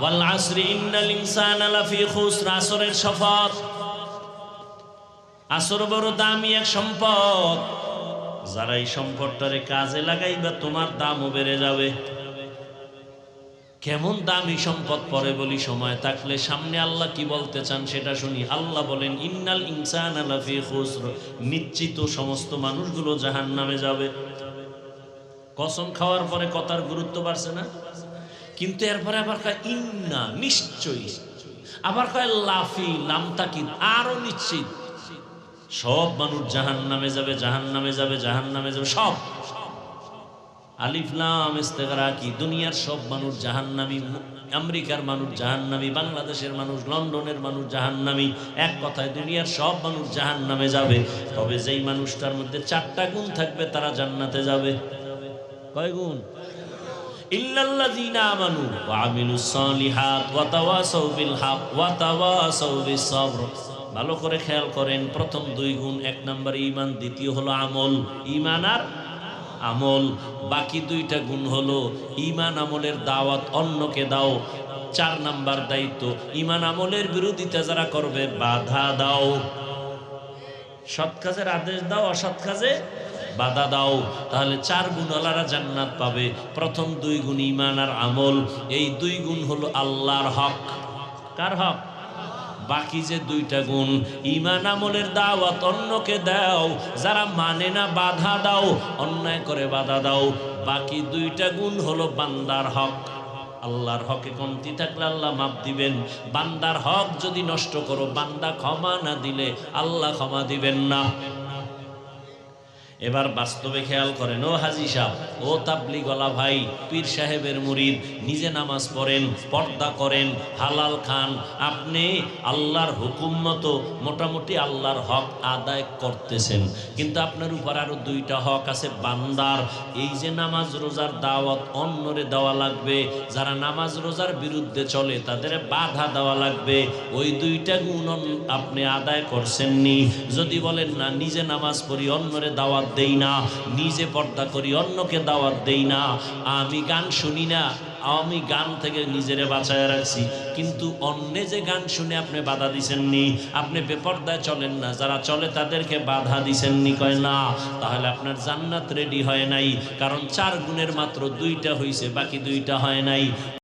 ওয়াল আসরি ইন্নাল ইনসানা লাফি খুসর, আসরের শপথ। আসর বড় দামি এক সম্পদ, যারা এই সম্পদটারে কাজে লাগাইবা তোমার দামও বেড়ে যাবে। কেমন দামি সম্পদ পরে বলি, সময় থাকলে। সামনে আল্লাহ কি বলতে চান সেটা শুনি। আল্লাহ বলেন ইন্নাল ইনসানা লাফি খুসর, নিশ্চিত সমস্ত মানুষগুলো জাহান্নামে যাবে। কসম খাওয়ার পরে কথার গুরুত্ব বাড়ছে না? কিন্তু এরপরে আবার কয় ইন্না, নিশ্চয়ই। আবার কয় লাফি, লামতাকিদ, আরো নিশ্চিত। সব মানুষ জাহান্নামে যাবে, জাহান্নামে যাবে, জাহান্নামে যাবে, সব। আলিফ লাম ইস্তেগরা কি, দুনিয়ার সব মানুষ জাহান্নামী। আমেরিকার মানুষ জাহান্নামী, বাংলাদেশের মানুষ, লন্ডনের মানুষ জাহান্নামী। এক কথায় দুনিয়ার সব মানুষ জাহান্নামে যাবে। তবে যেই মানুষটার মধ্যে 4টা গুণ থাকবে তারা জান্নাতে যাবে। কয় গুণ? ইল্লাল্লাযীনা আমানু ওয়া আমিলুস সালিহাত ওয়া তাওয়াসাউ বিল হক ওয়া তাওয়াসাউ বিস সবর। ভালো করে খেয়াল করেন, প্রথম 2 গুণ, 1 নম্বর ঈমান, দ্বিতীয় হলো আমল। ঈমান আর আমল। বাকি 2টা গুণ হলো ঈমান আমলের দাওয়াত অন্যকে দাও। 4 নাম্বার দায়িত্ব, ঈমান আমলের বিরোধিতা যারা করবে বাধা দাও। সৎ কাজের আদেশ দাও, অসৎ কাজে বাধা দাও। তাহলে 4 গুণওয়ালারা জান্নাত পাবে। প্রথম 2 গুণ ঈমান আর আমল, এই 2 গুণ হলো আল্লাহর হক। কার হক? বাকি যে 2টা গুণ, ঈমান আমলের দাওয়াত অন্যকে দাও, যারা মানে না বাধা দাও, অন্যায় করে বাধা দাও। বাকি 2টা গুণ হলো বান্দার হক। আল্লাহর হকে কমতি থাকলে আল্লাহ মাফ দিবেন। বান্দার হক যদি নষ্ট করো, বান্দা ক্ষমা না দিলে আল্লাহ ক্ষমা দিবেন না। এবার বাস্তবে খেয়াল করেন, ও হাজী সাহেব, ও তাবলীগওয়ালা ভাই, পীর সাহেবের মুরিদ, নিজে নামাজ পড়েন, পর্দা করেন, হালাল খান, আপনি আল্লাহর হুকুম মতো মোটামুটি আল্লাহর হক আদায় করতেছেন। কিন্তু আপনার উপর আরো 2টা হক আছে বান্দার। এই যে নামাজ রোজার দাওয়াত অন্যরে দেওয়া লাগবে, যারা নামাজ রোজার বিরুদ্ধে চলে তাদের বাধা দেওয়া লাগবে। ওই 2টা গুণ আপনি আদায় করছেননি। যদি বলেন না, নিজে নামাজ পড়ি, অন্যরে দাওয়াত দেই না, নিজে পর্দা করি, অন্যকে দাওয়াত দেই না, আমি গান শুনি না, আমি গান থেকে নিজেরে বাঁচায় রাখছি, কিন্তু অন্য যে গান শুনে আপনি বাধা দিছেননি, আপনি বেপর্দায় চলেন না, যারা চলে তাদেরকে বাধা দিছেননি, কয় না, তাহলে আপনার জান্নাত রেডি হয় নাই। কারণ 4 গুণের মাত্র 2টা হইছে, বাকি 2টা হয় নাই।